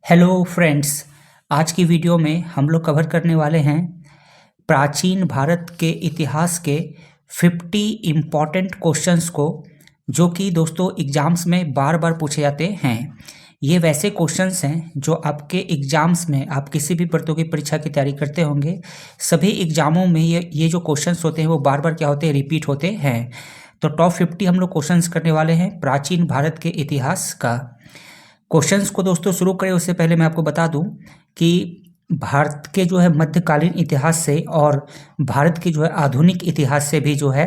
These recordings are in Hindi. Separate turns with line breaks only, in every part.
Hello friends. आज की वीडियो में हम लोग कवर करने वाले हैं प्राचीन भारत के इतिहास के 50 इम्पॉर्टेंट क्वेश्चंस को, जो कि दोस्तों एग्ज़ाम्स में बार बार पूछे जाते हैं। ये वैसे क्वेश्चंस हैं जो आपके एग्ज़ाम्स में, आप किसी भी प्रतियोगी परीक्षा की तैयारी करते होंगे, सभी एग्ज़ामों में ये जो क्वेश्चंस होते हैं वो बार बार क्या होते हैं, रिपीट होते हैं। तो टॉप 50 हम लोग क्वेश्चंस करने वाले हैं प्राचीन भारत के इतिहास का। क्वेश्चंस को दोस्तों शुरू करें उससे पहले मैं आपको बता दूं कि भारत के जो है मध्यकालीन इतिहास से और भारत के जो है आधुनिक इतिहास से भी जो है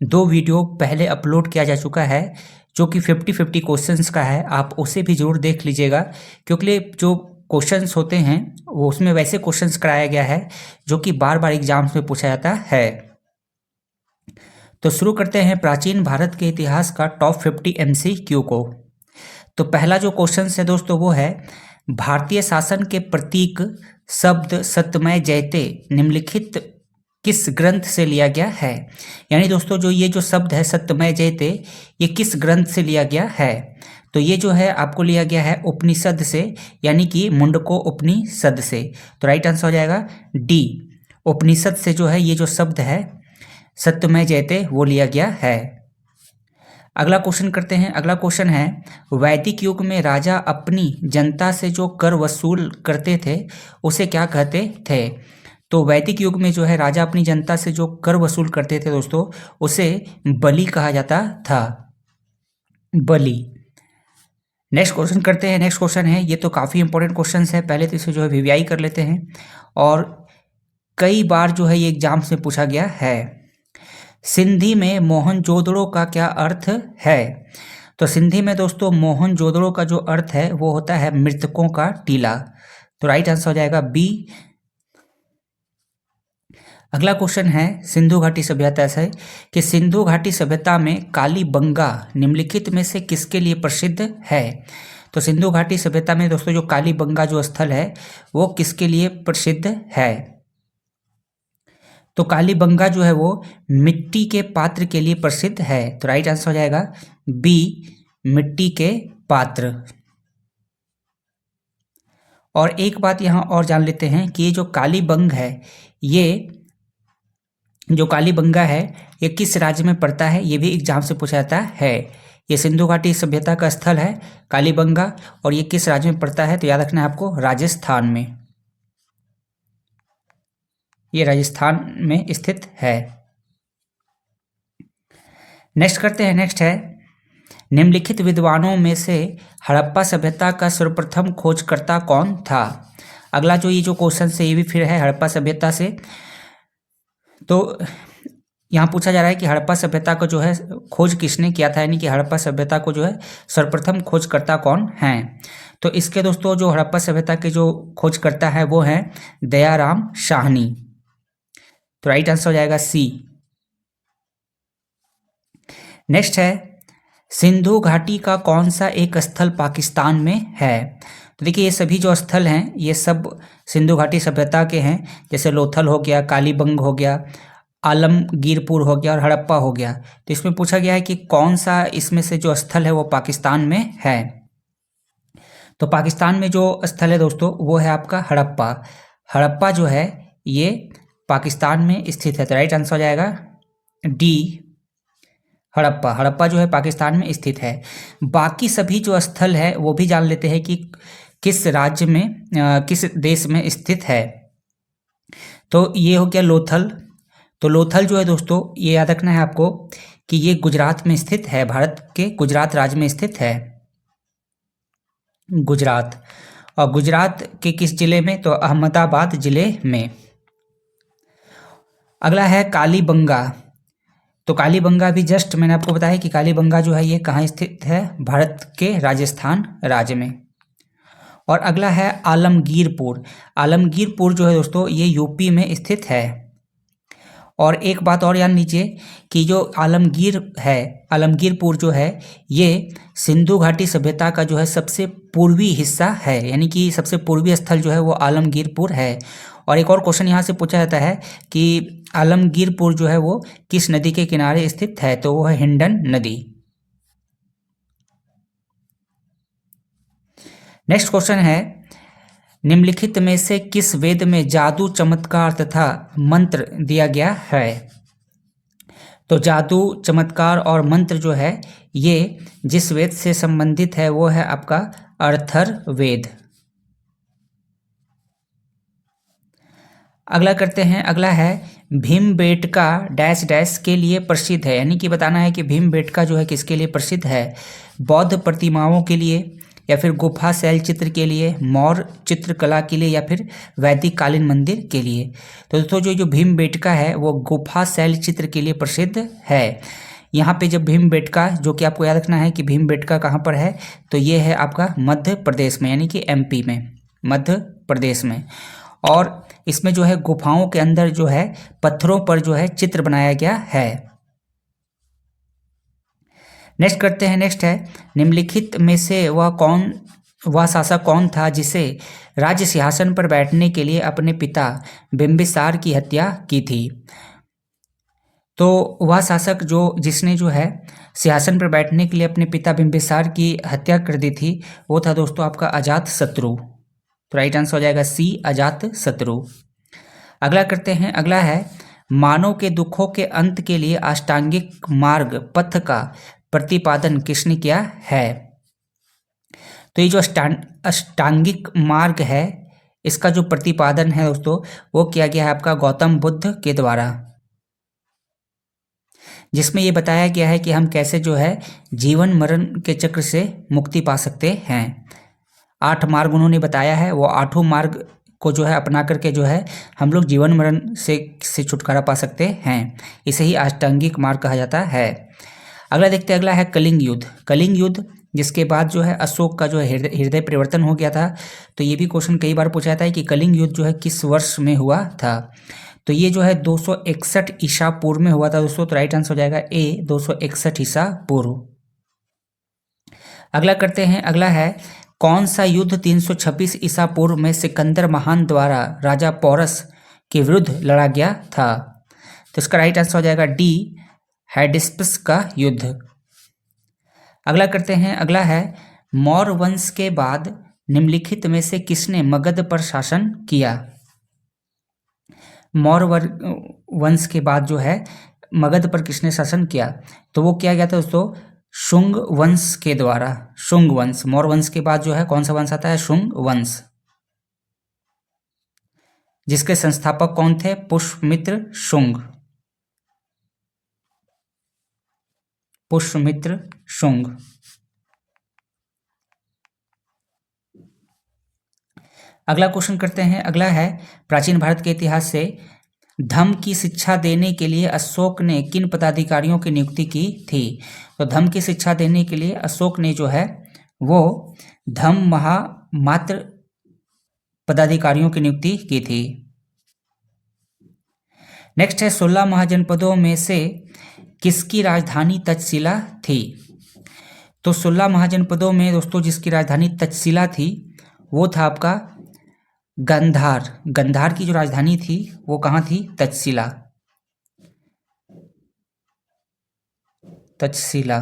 2 वीडियो पहले अपलोड किया जा चुका है, जो कि 50-50 क्वेश्चंस का है। आप उसे भी ज़रूर देख लीजिएगा, क्योंकि जो क्वेश्चंस होते हैं वो उसमें वैसे क्वेश्चंस कराया गया है जो कि बार बार एग्जाम्स में पूछा जाता है। तो शुरू करते हैं प्राचीन भारत के इतिहास का टॉप 50 MCQ को। तो पहला जो क्वेश्चन है दोस्तों वो है, भारतीय शासन के प्रतीक शब्द सत्यमेव जयते निम्नलिखित किस ग्रंथ से लिया गया है। यानी दोस्तों जो ये जो शब्द है सत्यमेव जयते, ये किस ग्रंथ से लिया गया है। तो ये जो है आपको लिया गया है उपनिषद से, यानी कि मुंडको उपनिषद से। तो राइट आंसर हो जाएगा डी, उपनिषद से जो है ये जो शब्द है सत्यमेव जयते वो लिया गया है। अगला क्वेश्चन करते हैं। अगला क्वेश्चन है, वैदिक युग में राजा अपनी जनता से जो कर वसूल करते थे उसे क्या कहते थे। तो वैदिक युग में जो है राजा अपनी जनता से जो कर वसूल करते थे दोस्तों, उसे बलि कहा जाता था, बलि। नेक्स्ट क्वेश्चन करते हैं। नेक्स्ट क्वेश्चन है, ये तो काफ़ी इंपॉर्टेंट क्वेश्चन है, पहले तो इसे जो है वीवीआई कर लेते हैं, और कई बार जो है ये एग्जाम्स में पूछा गया है। सिंधी में मोहनजोदड़ो का क्या अर्थ है। तो सिंधी में दोस्तों मोहनजोदड़ो का जो अर्थ है वो होता है मृतकों का टीला। तो राइट आंसर हो जाएगा बी। अगला क्वेश्चन है, सिंधु घाटी सभ्यता से कि सिंधु घाटी सभ्यता में कालीबंगा निम्नलिखित में से किसके लिए प्रसिद्ध है। तो सिंधु घाटी सभ्यता में दोस्तों जो कालीबंगा जो स्थल है वो किसके लिए प्रसिद्ध है। तो कालीबंगा जो है वो मिट्टी के पात्र के लिए प्रसिद्ध है। तो राइट आंसर हो जाएगा बी, मिट्टी के पात्र। और एक बात यहाँ और जान लेते हैं कि ये जो कालीबंग है, ये जो कालीबंगा है ये किस राज्य में पड़ता है, ये भी एग्जाम से पूछा जाता है। ये सिंधु घाटी सभ्यता का स्थल है कालीबंगा, और ये किस राज्य में पड़ता है, तो याद रखना है आपको, राजस्थान में। ये राजस्थान में स्थित है। नेक्स्ट करते हैं। नेक्स्ट है, निम्नलिखित विद्वानों में से हड़प्पा सभ्यता का सर्वप्रथम खोजकर्ता कौन था। अगला जो ये जो क्वेश्चन है ये भी फिर है हड़प्पा सभ्यता से। तो यहाँ पूछा जा रहा है कि हड़प्पा सभ्यता को जो है खोज किसने किया था, यानी कि हड़प्पा सभ्यता को जो है सर्वप्रथम खोजकर्ता कौन हैं। तो इसके दोस्तों जो हड़प्पा सभ्यता के जो खोजकर्ता है वो हैं दयाराम साहनी। तो राइट आंसर हो जाएगा सी। नेक्स्ट है, सिंधु घाटी का कौन सा एक स्थल पाकिस्तान में है। तो देखिए ये सभी जो स्थल हैं ये सब सिंधु घाटी सभ्यता के हैं, जैसे लोथल हो गया, कालीबंग हो गया, आलमगीरपुर हो गया और हड़प्पा हो गया। तो इसमें पूछा गया है कि कौन सा इसमें से जो स्थल है वो पाकिस्तान में है। तो पाकिस्तान में जो स्थल है दोस्तों वो है आपका हड़प्पा। हड़प्पा जो है ये पाकिस्तान में स्थित है। तो राइट आंसर हो जाएगा डी, हड़प्पा। हड़प्पा जो है पाकिस्तान में स्थित है। बाकी सभी जो स्थल है वो भी जान लेते हैं कि किस राज्य में, किस देश में स्थित है। तो ये हो गया लोथल। तो लोथल जो है दोस्तों ये याद रखना है आपको कि ये गुजरात में स्थित है, भारत के गुजरात राज्य में स्थित है, गुजरात। और गुजरात के किस जिले में, तो अहमदाबाद जिले में। अगला है कालीबंगा। तो कालीबंगा भी जस्ट मैंने आपको बताया कि कालीबंगा जो है ये कहाँ स्थित है, भारत के राजस्थान राज्य में। और अगला है आलमगीरपुर। आलमगीरपुर जो है दोस्तों ये यूपी में स्थित है। और एक बात और जान लीजिए कि जो आलमगीर है, आलमगीरपुर जो है ये सिंधु घाटी सभ्यता का जो है सबसे पूर्वी हिस्सा है, यानी कि सबसे पूर्वी स्थल जो है वो आलमगीरपुर है। और एक और क्वेश्चन यहाँ से पूछा जाता है कि आलमगीरपुर जो है वो किस नदी के किनारे स्थित है, तो वो है हिंडन नदी। नेक्स्ट क्वेश्चन है, निम्नलिखित में से किस वेद में जादू, चमत्कार तथा मंत्र दिया गया है? तो जादू, चमत्कार और मंत्र जो है ये जिस वेद से संबंधित है वो है आपका अर्थर्ववेद। अगला करते हैं, अगला है भीमबेटका डैश डैश के लिए प्रसिद्ध है, यानी कि बताना है कि भीमबेटका जो है किसके लिए प्रसिद्ध है? बौद्ध प्रतिमाओं के लिए, या फिर गुफा शैल चित्र के लिए, मौर्य चित्रकला के लिए, या फिर वैदिक कालीन मंदिर के लिए। तो दोस्तों जो भीमबेटका है वो गुफा शैल चित्र के लिए प्रसिद्ध है। यहाँ पे जब भीमबेटका, जो कि आपको याद रखना है कि भीमबेटका कहाँ पर है, तो ये है आपका मध्य प्रदेश में, यानी कि एमपी में, मध्य प्रदेश में। और इसमें जो है गुफाओं के अंदर जो है पत्थरों पर जो है चित्र बनाया गया है। नेक्स्ट करते हैं, नेक्स्ट है निम्नलिखित में से वह शासक कौन था जिसे राज्य सिंहासन पर बैठने के लिए अपने पिता बिंबिसार की हत्या की थी? तो वह शासक जिसने जो है सिंहासन पर बैठने के लिए अपने पिता बिंबिसार की हत्या कर दी थी वो था दोस्तों आपका अजातशत्रु। तो राइट आंसर हो जाएगा सी, अजातशत्रु। अगला करते हैं, अगला है मानव के दुखों के अंत के लिए अष्टांगिक मार्ग पथ का प्रतिपादन किसने किया है? तो ये जो अष्टांगिक मार्ग है इसका जो प्रतिपादन है दोस्तों वो किया गया है आपका गौतम बुद्ध के द्वारा, जिसमें ये बताया गया है कि हम कैसे जो है जीवन मरण के चक्र से मुक्ति पा सकते हैं। 8 मार्ग उन्होंने बताया है, वो 8 मार्ग को जो है अपना करके जो है हम लोग जीवन मरण से छुटकारा पा सकते हैं। इसे ही अष्टांगिक मार्ग कहा जाता है। अगला देखते हैं, अगला है कलिंग युद्ध। कलिंग युद्ध जिसके बाद जो है अशोक का जो है हृदय परिवर्तन हो गया था। तो ये भी क्वेश्चन कई बार पूछा जाता है कि कलिंग युद्ध जो है किस वर्ष में हुआ था? तो ये जो है 261 ईसा पूर्व में हुआ था दोस्तों। तो राइट आंसर हो जाएगा ए, 261 ईसा पूर्व। अगला करते हैं, अगला है कौन सा युद्ध 326 ईसा पूर्व में सिकंदर महान द्वारा राजा पोरस के विरुद्ध लड़ा गया था? तो इसका राइट आंसर हो जाएगा डी, हैडिस्पस का युद्ध। अगला करते हैं, अगला है मौर्य वंश के बाद निम्नलिखित में से किसने मगध पर शासन किया? मौर्य वंश के बाद जो है मगध पर किसने शासन किया? तो वो किया गया था दोस्तों शुंग वंश के द्वारा। शुंग वंश, मौर्य वंश के बाद जो है कौन सा वंश आता है? शुंग वंश, जिसके संस्थापक कौन थे? पुष्यमित्र शुंग। पुष्यमित्र शुंग। अगला क्वेश्चन करते हैं, अगला है प्राचीन भारत के इतिहास से धम्म की शिक्षा देने के लिए अशोक ने किन पदाधिकारियों की नियुक्ति की थी? तो धम्म की शिक्षा देने के लिए अशोक ने जो है वो धम्म महामात्र पदाधिकारियों की नियुक्ति की थी। नेक्स्ट है 16 महाजनपदों में से किसकी राजधानी तक्षशिला थी? तो 16 महाजनपदों में दोस्तों जिसकी राजधानी तक्षशिला थी वो था आपका गांधार। गांधार की जो राजधानी थी वो कहाँ थी? तक्षशिला। तक्षशिला।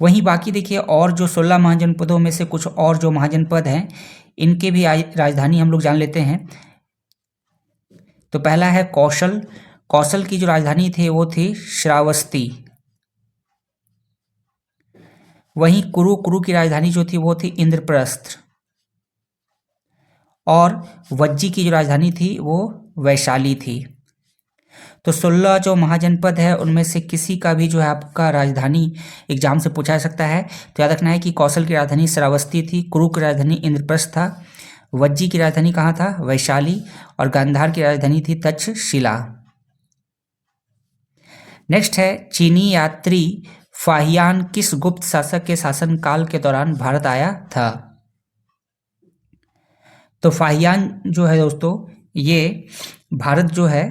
वहीं बाकी देखिए और जो 16 महाजनपदों में से कुछ और जो महाजनपद हैं इनके भी राजधानी हम लोग जान लेते हैं। तो पहला है कौशल। कौशल की जो राजधानी थी वो थी श्रावस्ती। वहीं कुरु की राजधानी जो थी वो थी इंद्रप्रस्थ। और वज्जी की जो राजधानी थी वो वैशाली थी। तो 16 जो महाजनपद है उनमें से किसी का भी जो है आपका राजधानी एग्जाम से पूछा जा सकता है। तो याद रखना है कि कौशल की राजधानी श्रावस्ती थी, कुरु की राजधानी इंद्रप्रस्थ था, वज्जी की राजधानी कहाँ था? वैशाली, और गांधार की राजधानी थी तक्षशिला। नेक्स्ट है चीनी यात्री फाहियान किस गुप्त शासक के शासनकाल के दौरान भारत आया था? तो फाहियान जो है दोस्तों ये भारत जो है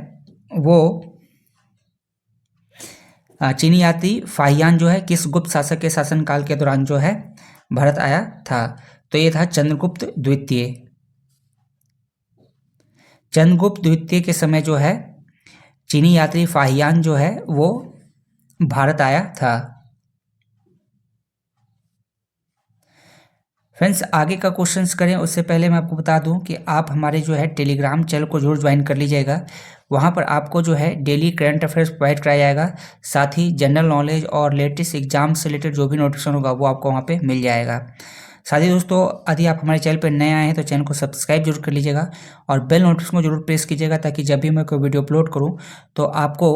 वो चीनी यात्री फाहियान जो है किस गुप्त शासक के शासनकाल के दौरान जो है भारत आया था? तो ये था चंद्रगुप्त द्वितीय। चंद्रगुप्त द्वितीय के समय जो है चीनी यात्री फाहियान जो है वो भारत आया था। फ्रेंड्स, आगे का क्वेश्चंस करें उससे पहले मैं आपको बता दूं कि आप हमारे जो है टेलीग्राम चैनल को जरूर ज्वाइन कर लीजिएगा। वहां पर आपको जो है डेली करंट अफेयर्स प्रोवाइड कराया जाएगा, साथ ही जनरल नॉलेज और लेटेस्ट एग्जाम से रिलेटेड जो भी नोटिफिकेशन होगा वो आपको वहाँ पे मिल जाएगा। साथ ही दोस्तों, यदि आप हमारे चैनल पर नए आए हैं तो चैनल को सब्सक्राइब जरूर कर लीजिएगा और बेल नोटिफिकेशन को जरूर प्रेस कीजिएगा, ताकि जब भी मैं कोई वीडियो अपलोड करूँ तो आपको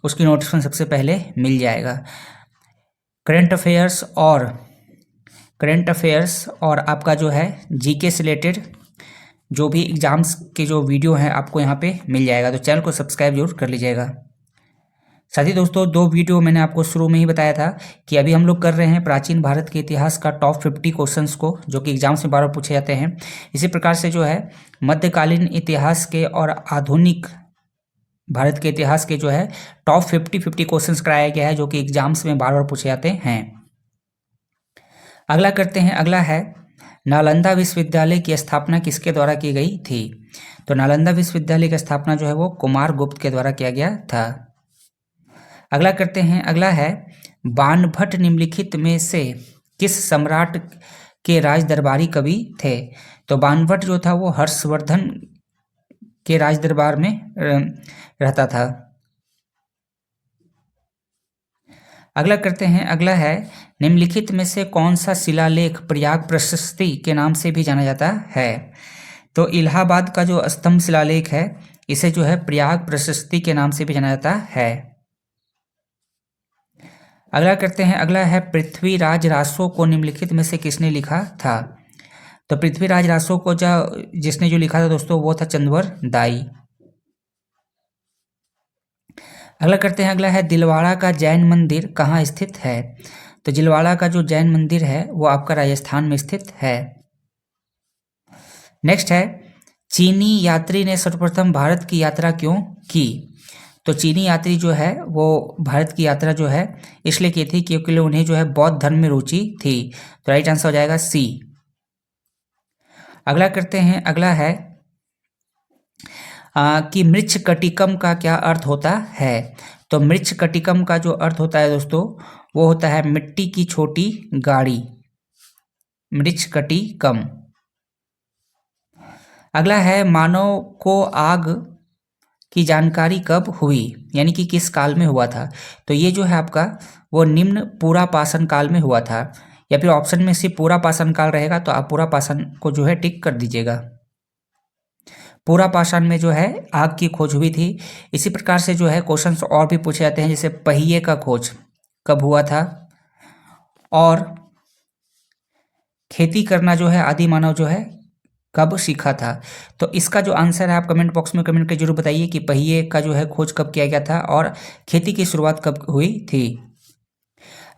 उसकी नोटिफिकेशन सबसे पहले मिल जाएगा। करंट अफेयर्स और आपका जो है जीके से रिलेटेड जो भी एग्जाम्स के जो वीडियो हैं आपको यहाँ पे मिल जाएगा, तो चैनल को सब्सक्राइब जरूर कर लीजिएगा। साथ ही दोस्तों, 2 वीडियो मैंने आपको शुरू में ही बताया था कि अभी हम लोग कर रहे हैं प्राचीन भारत के इतिहास का टॉप 50 क्वेश्चंस को, जो कि एग्जाम्स में बार बार पूछे जाते हैं। इसी प्रकार से जो है मध्यकालीन इतिहास के और आधुनिक भारत के इतिहास के जो है टॉप 50 क्वेश्चंस कराया गया है, जो कि एग्जाम्स में बार बार पूछे जाते हैं। अगला करते हैं। अगला है नालंदा विश्वविद्यालय की स्थापना किसके द्वारा की गई थी? तो नालंदा विश्वविद्यालय की स्थापना जो है वो कुमार गुप्त के द्वारा किया गया था। अगला करते हैं। अगला है बाणभट्ट निम्नलिखित में से किस सम्राट के राज दरबारी कवि थे? तो बाणभट्ट जो था वो हर्षवर्धन के राज दरबार में रहता था। अगला करते हैं। अगला है निम्नलिखित में से कौन सा शिलालेख प्रयाग प्रशस्ति के नाम से भी जाना जाता है? तो इलाहाबाद का जो स्तंभ शिलालेख है इसे जो है प्रयाग प्रशस्ति के नाम से भी जाना जाता है। अगला करते हैं। अगला है पृथ्वीराज रासो को निम्नलिखित में से किसने लिखा था? तो पृथ्वीराज रासो को जिसने जो लिखा था दोस्तों वो था चंद्रवर दाई। अगला करते हैं। अगला है दिलवाड़ा का जैन मंदिर कहाँ स्थित है? तो दिलवाड़ा का जो जैन मंदिर है वो आपका राजस्थान में स्थित है। नेक्स्ट है चीनी यात्री ने सर्वप्रथम भारत की यात्रा क्यों की? तो चीनी यात्री जो है वो भारत की यात्रा जो है इसलिए की थी क्योंकि उन्हें जो है बौद्ध धर्म में रुचि थी। तो राइट आंसर हो जाएगा सी। अगला करते हैं। अगला है कि मृच्छकटिकम का क्या अर्थ होता है? तो मृच्छकटिकम का जो अर्थ होता है दोस्तों वो होता है मिट्टी की छोटी गाड़ी, मृच्छकटिकम। अगला है मानव को आग की जानकारी कब हुई, यानी कि किस काल में हुआ था? तो ये जो है आपका वो निम्न पूरा पाषाण काल में हुआ था, या फिर ऑप्शन में सिर्फ पूरा पाषाण काल रहेगा तो आप पूरा पाषाण को जो है टिक कर दीजिएगा। पूरा पाषाण में जो है आग की खोज हुई थी। इसी प्रकार से जो है क्वेश्चंस और भी पूछे जाते हैं, जैसे पहिए का खोज कब हुआ था, और खेती करना जो है आदि मानव जो है कब सीखा था। तो इसका जो आंसर है आप कमेंट बॉक्स में कमेंट करके जरूर बताइए कि पहिए का जो है खोज कब किया गया था और खेती की शुरुआत कब हुई थी।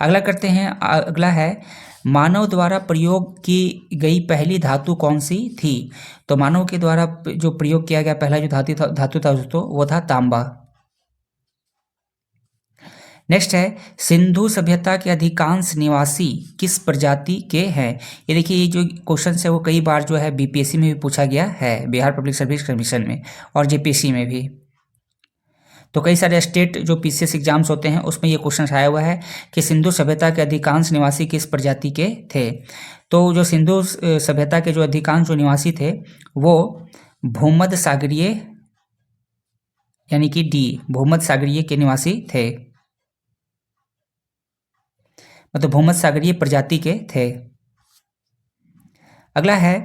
अगला करते हैं। अगला है मानव द्वारा प्रयोग की गई पहली धातु कौन सी थी? तो मानव के द्वारा जो प्रयोग किया गया पहला जो धातु था दोस्तों वो था तांबा। नेक्स्ट है सिंधु सभ्यता के अधिकांश निवासी किस प्रजाति के हैं? ये देखिए, ये जो क्वेश्चन है वो कई बार जो है बीपीएससी में भी पूछा गया है, बिहार पब्लिक सर्विस कमीशन में, और जेपीएससी में भी। तो कई सारे स्टेट जो पीसीएस एग्जाम्स होते हैं उसमें ये क्वेश्चन आया हुआ है कि सिंधु सभ्यता के अधिकांश निवासी किस प्रजाति के थे। तो जो सिंधु सभ्यता के जो अधिकांश जो निवासी थे वो भूमध्य सागरीय, यानी कि डी, भूमध्य सागरीय के निवासी थे, मतलब भूमध्य सागरीय प्रजाति के थे। अगला है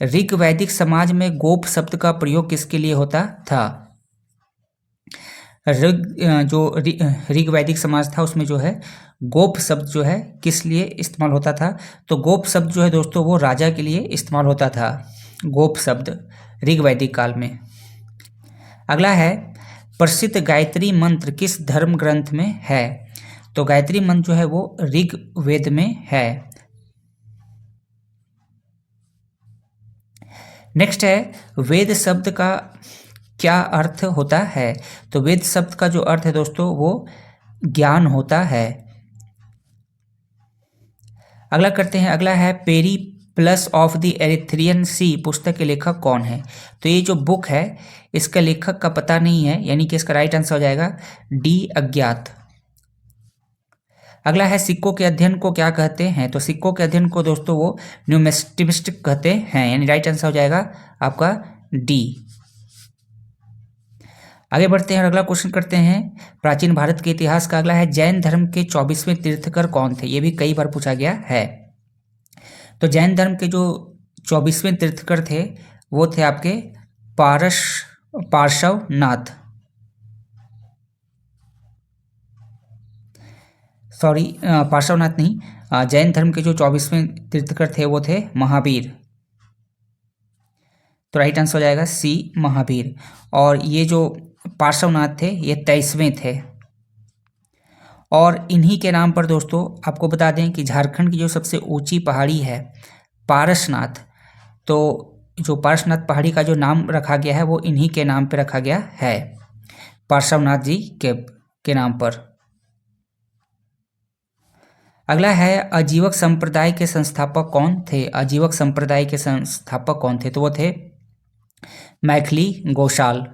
ऋग वैदिक समाज में गोप शब्द का प्रयोग किसके लिए होता था? ऋग वैदिक समाज था उसमें जो है गोप शब्द जो है किस लिए इस्तेमाल होता था? तो गोप शब्द जो है दोस्तों वो राजा के लिए इस्तेमाल होता था, गोप शब्द ऋग वैदिक काल में। अगला है प्रसिद्ध गायत्री मंत्र किस धर्म ग्रंथ में है? तो गायत्री मंत्र जो है वो ऋग्वेद में है। नेक्स्ट है वेद शब्द का क्या अर्थ होता है? तो वेद शब्द का जो अर्थ है दोस्तों वो ज्ञान होता है। अगला करते हैं। अगला है पेरिप्लस ऑफ द एरिथ्रियन सी पुस्तक के लेखक कौन है? तो ये जो बुक है इसका लेखक का पता नहीं है, यानी कि इसका राइट आंसर हो जाएगा डी, अज्ञात। अगला है सिक्कों के अध्ययन को क्या कहते हैं? तो सिक्कों के अध्ययन को दोस्तों वो न्यूमिस्टिक्स कहते हैं, यानी राइट आंसर हो जाएगा आपका डी। आगे बढ़ते हैं और अगला क्वेश्चन करते हैं प्राचीन भारत के इतिहास का। अगला है जैन धर्म के 24वें तीर्थकर कौन थे? ये भी कई बार पूछा गया है। तो जैन धर्म के जो 24वें तीर्थकर थे वो थे आपके पार्श्वनाथ, सॉरी पार्श्वनाथ नहीं, जैन धर्म के जो 24वें तीर्थकर थे वो थे महावीर। तो राइट आंसर हो जाएगा सी महावीर। और ये जो पार्श्वनाथ थे ये 23वें थे। और इन्हीं के नाम पर दोस्तों आपको बता दें कि झारखंड की जो सबसे ऊंची पहाड़ी है पारसनाथ, तो जो पारसनाथ पहाड़ी का जो नाम रखा गया है वो इन्हीं के नाम पे रखा गया है, पार्श्वनाथ जी के नाम पर। अगला है आजीवक संप्रदाय के संस्थापक कौन थे? आजीवक संप्रदाय के संस्थापक कौन थे? तो वो थे मैथिली गोशाल।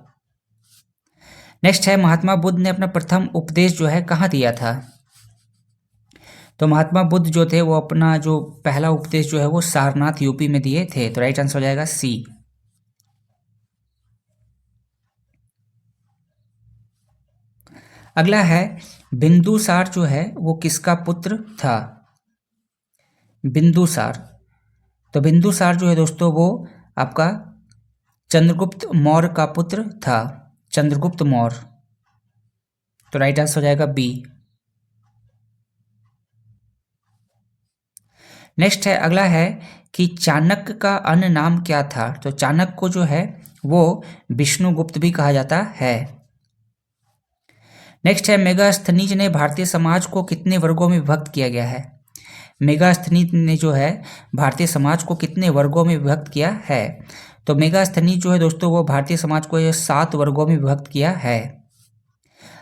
नेक्स्ट है महात्मा बुद्ध ने अपना प्रथम उपदेश जो है कहाँ दिया था? तो महात्मा बुद्ध जो थे वो अपना जो पहला उपदेश जो है वो सारनाथ यूपी में दिए थे। तो राइट आंसर हो जाएगा सी। अगला है बिंदुसार जो है वो किसका पुत्र था? बिंदुसार, तो बिंदुसार जो है दोस्तों वो आपका चंद्रगुप्त मौर्य का पुत्र था, चंद्रगुप्त मौर्य। तो राइट आंसर हो जाएगा बी। नेक्स्ट है अगला है कि चाणक्य का अन्य नाम क्या था? तो चाणक्य को जो है वो विष्णुगुप्त भी कहा जाता है। नेक्स्ट है मेगास्थनीज ने भारतीय समाज को कितने वर्गों में विभक्त किया गया है? मेगास्थनीज ने जो है भारतीय समाज को कितने वर्गों में विभक्त किया है? तो मेगास्थनीज जो है दोस्तों वो भारतीय समाज को ये 7 वर्गों में विभक्त किया है।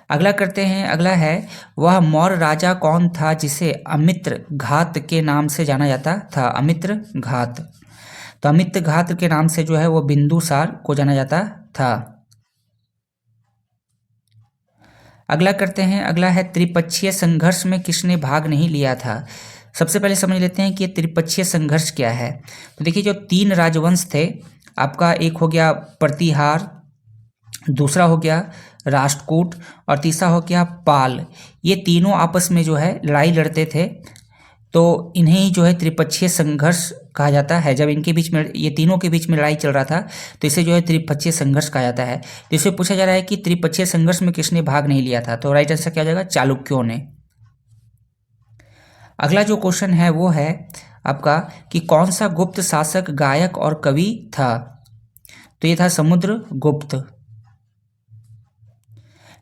अगला करते हैं, अगला है वह मौर्य राजा कौन था जिसे अमित्र घात के नाम से जाना जाता था? अमित्र घात, तो अमित्र घात के नाम से जो है वो बिंदुसार को जाना जाता था। अगला करते हैं, अगला है त्रिपक्षीय संघर्ष में किसने भाग नहीं लिया था? सबसे पहले समझ लेते हैं कि ये त्रिपक्षीय संघर्ष क्या है। तो देखिए जो 3 राजवंश थे आपका, एक हो गया प्रतिहार, दूसरा हो गया राष्ट्रकूट और तीसरा हो गया पाल। ये तीनों आपस में जो है लड़ाई लड़ते थे, तो इन्हें ही जो है त्रिपक्षीय संघर्ष कहा जाता है। जब इनके बीच में, ये तीनों के बीच में लड़ाई चल रहा था तो इसे जो है त्रिपक्षीय संघर्ष कहा जाता है। तो इससे पूछा जा रहा है कि त्रिपक्षीय संघर्ष में किसने भाग नहीं लिया था? तो राइट आंसर क्या हो जाएगा? चालुक्यों ने। अगला जो क्वेश्चन है वो है आपका कि कौन सा गुप्त शासक गायक और कवि था? तो ये था समुद्रगुप्त।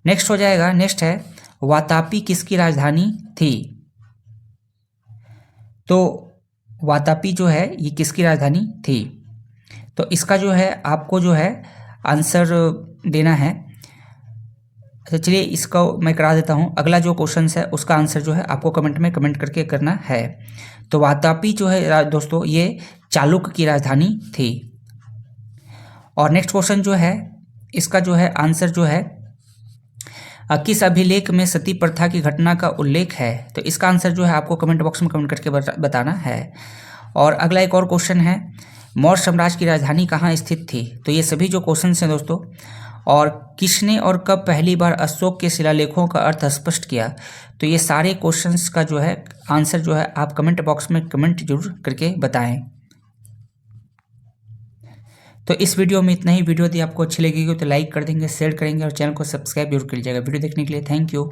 नेक्स्ट हो जाएगा, नेक्स्ट है वातापी किसकी राजधानी थी? तो वातापी जो है ये किसकी राजधानी थी? तो इसका जो है आपको जो है आंसर देना है। तो चलिए इसका मैं करा देता हूँ। अगला जो क्वेश्चन है उसका आंसर जो है आपको कमेंट में कमेंट करके करना है। तो वातापी जो है दोस्तों ये चालुक्य की राजधानी थी। और नेक्स्ट क्वेश्चन जो है इसका जो है आंसर जो है किस अभिलेख में सती प्रथा की घटना का उल्लेख है? तो इसका आंसर जो है आपको कमेंट बॉक्स में कमेंट करके बताना है। और अगला एक और क्वेश्चन है मौर्य साम्राज्य की राजधानी कहाँ स्थित थी? तो ये सभी जो क्वेश्चन हैं दोस्तों, और किसने और कब पहली बार अशोक के शिलालेखों का अर्थ स्पष्ट किया? तो ये सारे क्वेश्चंस का जो है आंसर जो है आप कमेंट बॉक्स में कमेंट जरूर करके बताएं। तो इस वीडियो में इतना ही। वीडियो यदि आपको अच्छी लगेगी तो लाइक कर देंगे, शेयर करेंगे और चैनल को सब्सक्राइब जरूर कर लीजिएगा। वीडियो देखने के लिए थैंक यू।